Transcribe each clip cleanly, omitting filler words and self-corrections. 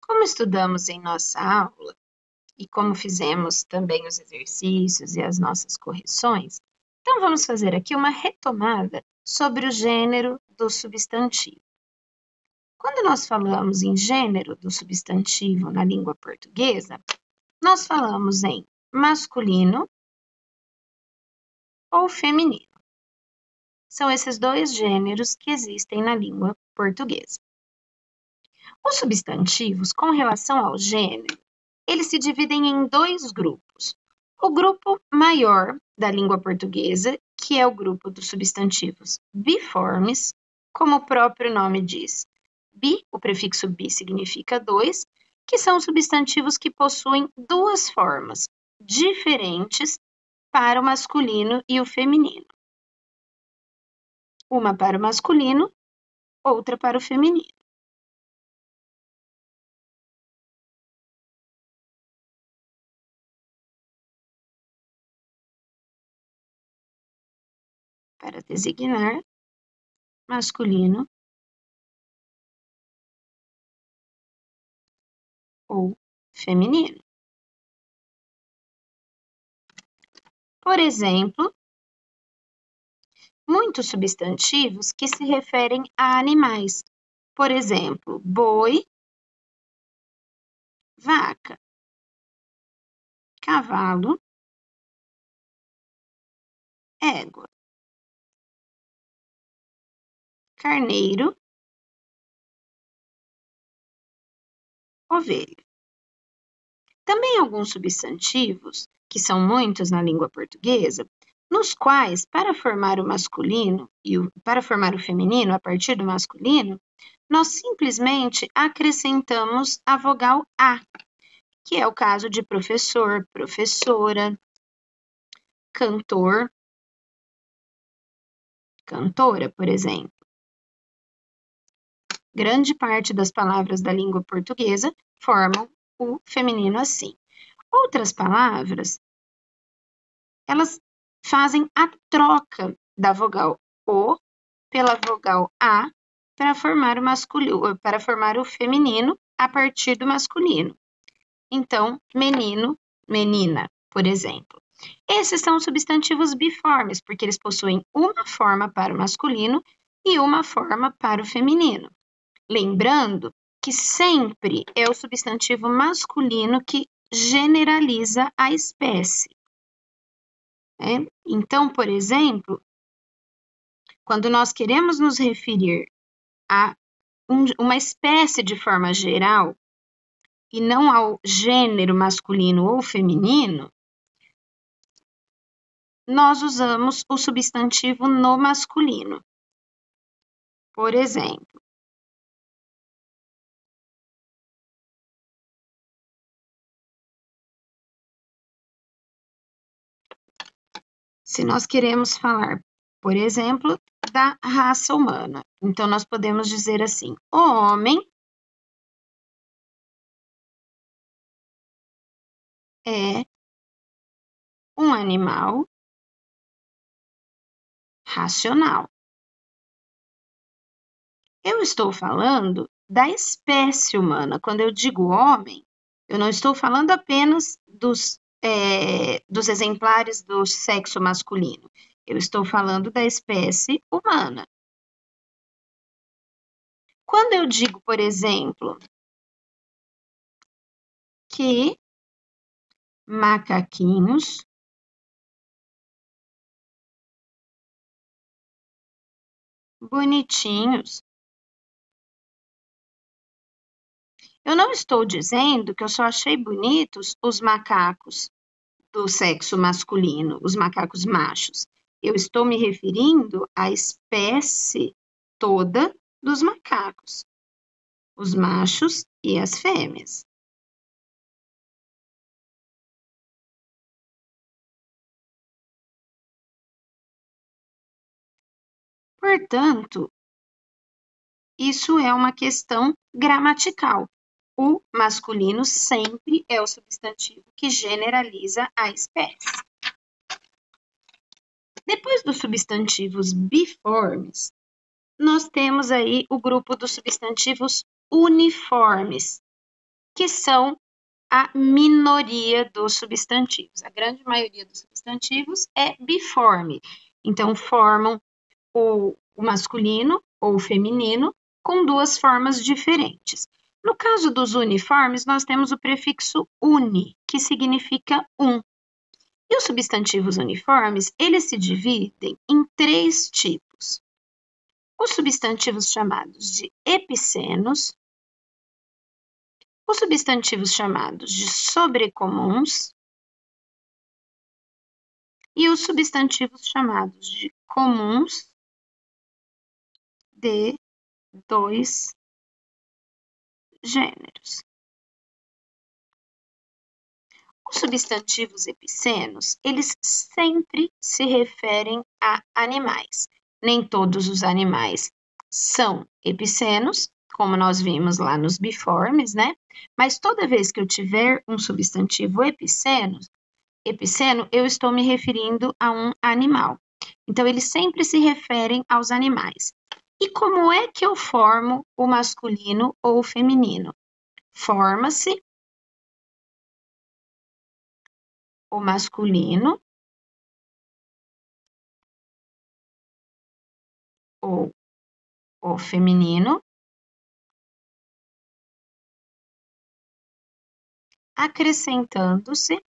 Como estudamos em nossa aula e como fizemos também os exercícios e as nossas correções, então vamos fazer aqui uma retomada sobre o gênero do substantivo. Quando nós falamos em gênero do substantivo na língua portuguesa, nós falamos em masculino ou feminino. São esses dois gêneros que existem na língua portuguesa. Os substantivos, com relação ao gênero, eles se dividem em dois grupos. O grupo maior da língua portuguesa, que é o grupo dos substantivos biformes, como o próprio nome diz. Bi, o prefixo bi significa dois, que são substantivos que possuem duas formas diferentes para o masculino e o feminino. Uma para o masculino, outra para o feminino. Para designar masculino ou feminino. Por exemplo, muitos substantivos que se referem a animais. Por exemplo, boi, vaca, cavalo, égua, carneiro, ovelha. Também alguns substantivos, que são muitos na língua portuguesa, nos quais, para formar o masculino e para formar o feminino a partir do masculino, nós simplesmente acrescentamos a vogal A, que é o caso de professor, professora, cantor, cantora, por exemplo. Grande parte das palavras da língua portuguesa formam o feminino assim. Outras palavras, elas fazem a troca da vogal O pela vogal A para formar o masculino, para formar o feminino a partir do masculino. Então, menino, menina, por exemplo. Esses são substantivos biformes, porque eles possuem uma forma para o masculino e uma forma para o feminino. Lembrando que sempre é o substantivo masculino que generaliza a espécie. Então, por exemplo, quando nós queremos nos referir a uma espécie de forma geral e não ao gênero masculino ou feminino, nós usamos o substantivo no masculino. Por exemplo, se nós queremos falar, por exemplo, da raça humana, então nós podemos dizer assim: o homem é um animal racional. Eu estou falando da espécie humana. Quando eu digo homem, eu não estou falando apenas dos exemplares do sexo masculino. Eu estou falando da espécie humana. Quando eu digo, por exemplo, que macaquinhos bonitinhos, eu não estou dizendo que eu só achei bonitos os macacos do sexo masculino, os macacos machos. Eu estou me referindo à espécie toda dos macacos, os machos e as fêmeas. Portanto, isso é uma questão gramatical. O masculino sempre é o substantivo que generaliza a espécie. Depois dos substantivos biformes, nós temos aí o grupo dos substantivos uniformes. que são a minoria dos substantivos. A grande maioria dos substantivos é biforme. Então, formam o masculino ou o feminino com duas formas diferentes. No caso dos uniformes, nós temos o prefixo uni, que significa um. E os substantivos uniformes, eles se dividem em três tipos. Os substantivos chamados de epicenos, os substantivos chamados de sobrecomuns e os substantivos chamados de comuns de dois gêneros. Os substantivos epicenos, eles sempre se referem a animais. Nem todos os animais são epicenos, como nós vimos lá nos biformes, né? Mas toda vez que eu tiver um substantivo epiceno, eu estou me referindo a um animal. Então, eles sempre se referem aos animais. E como é que eu formo o masculino ou o feminino? Forma-se o masculino ou o feminino, acrescentando-se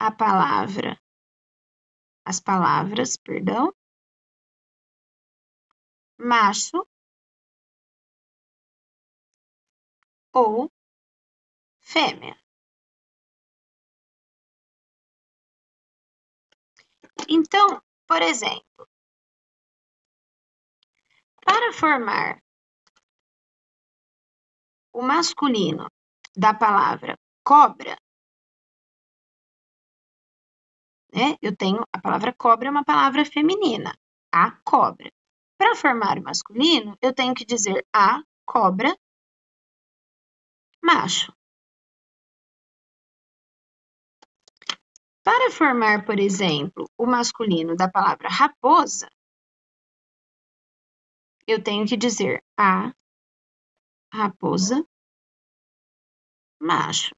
as palavras, macho ou fêmea. Então, por exemplo, para formar o masculino da palavra cobra, né? Eu tenho a palavra cobra, é uma palavra feminina, a cobra. Para formar o masculino, eu tenho que dizer a cobra macho. Para formar, por exemplo, o masculino da palavra raposa, eu tenho que dizer a raposa macho.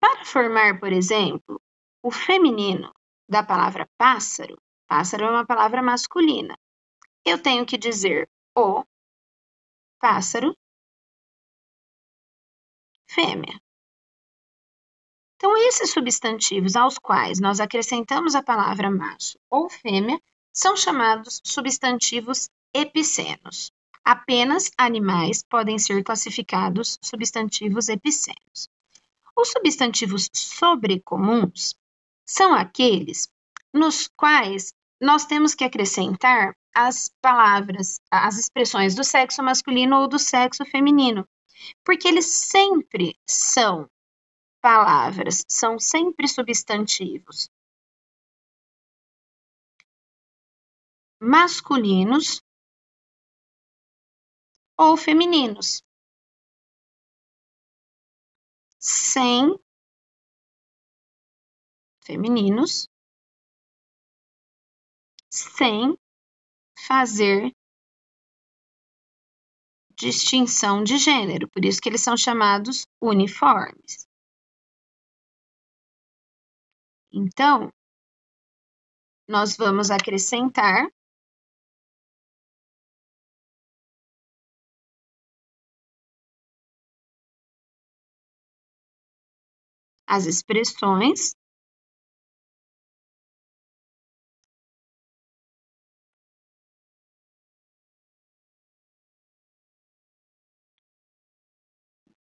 Para formar, por exemplo, o feminino da palavra pássaro, pássaro é uma palavra masculina, eu tenho que dizer o pássaro fêmea. Então, esses substantivos aos quais nós acrescentamos a palavra macho ou fêmea são chamados substantivos epicenos. Apenas animais podem ser classificados substantivos epicenos. Os substantivos sobrecomuns são aqueles nos quais nós temos que acrescentar as palavras, as expressões do sexo masculino ou do sexo feminino, porque eles sempre são palavras, são sempre substantivos masculinos ou femininos, sem femininos, sem fazer distinção de gênero, por isso que eles são chamados uniformes. Então, nós vamos acrescentar as expressões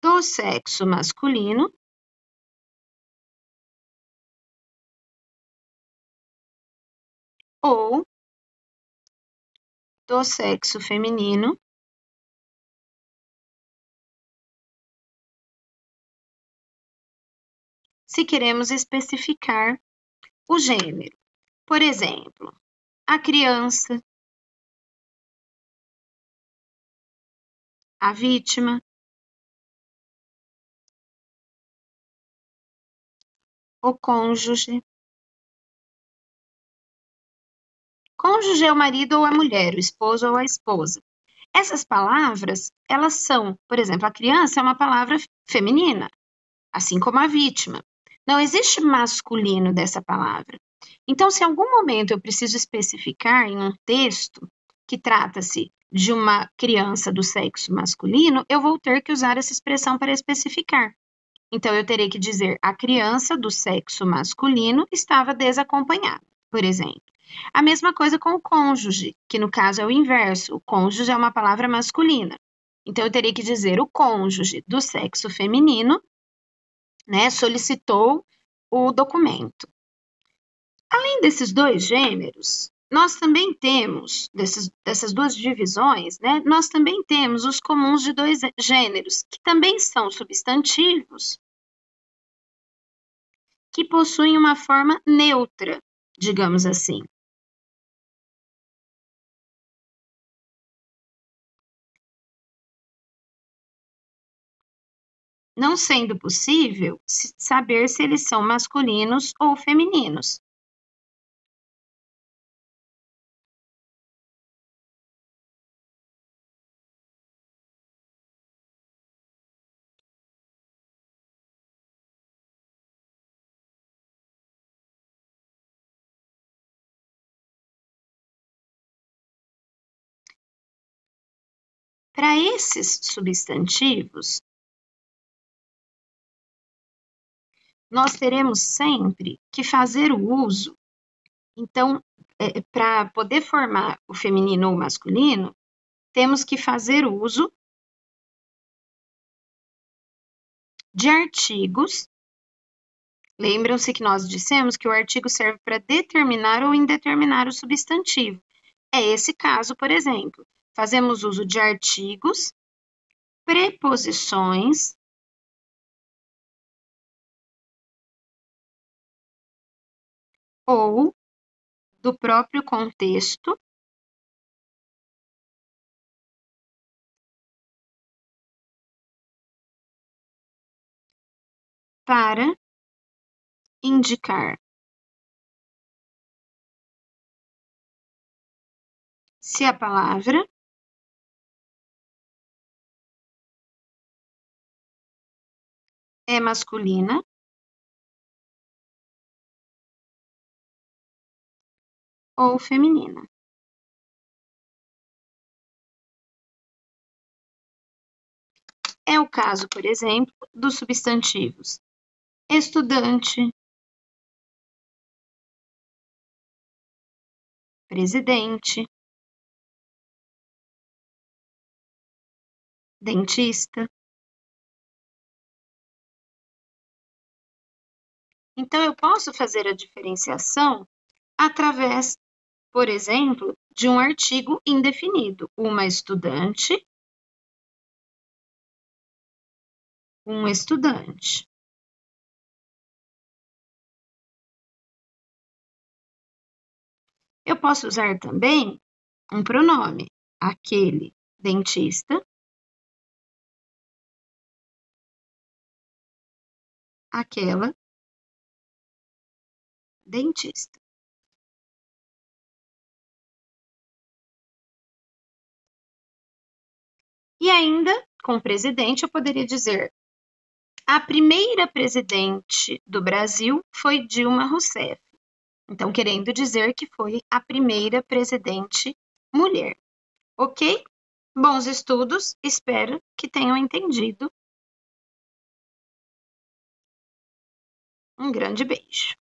do sexo masculino ou do sexo feminino se queremos especificar o gênero. Por exemplo, a criança, a vítima, o cônjuge, Cônjuge é o marido ou a mulher, o esposo ou a esposa. Essas palavras, elas são, por exemplo, a criança é uma palavra feminina, assim como a vítima. Não existe masculino dessa palavra. Então, se em algum momento eu preciso especificar em um texto que trata-se de uma criança do sexo masculino, eu vou ter que usar essa expressão para especificar. Então, eu terei que dizer a criança do sexo masculino estava desacompanhada, por exemplo. A mesma coisa com o cônjuge, que no caso é o inverso. O cônjuge é uma palavra masculina. Então, eu terei que dizer o cônjuge do sexo feminino, né, solicitou o documento. Além desses dois gêneros, nós também temos, dessas duas divisões, né, nós também temos os comuns de dois gêneros, que também são substantivos, que possuem uma forma neutra, digamos assim. Não sendo possível saber se eles são masculinos ou femininos. Para esses substantivos, nós teremos sempre que fazer o uso. Então, para poder formar o feminino ou o masculino, temos que fazer uso de artigos. Lembram-se que nós dissemos que o artigo serve para determinar ou indeterminar o substantivo. É esse caso, por exemplo. Fazemos uso de artigos, preposições, ou do próprio contexto para indicar se a palavra é masculina ou feminina. É o caso, por exemplo, dos substantivos estudante, presidente, dentista. Então, eu posso fazer a diferenciação através, por exemplo, de um artigo indefinido. Uma estudante, um estudante. Eu posso usar também um pronome, aquele dentista, aquela dentista. E ainda, com presidente, eu poderia dizer: a primeira presidente do Brasil foi Dilma Rousseff. Então, querendo dizer que foi a primeira presidente mulher. Ok? Bons estudos, espero que tenham entendido. Um grande beijo.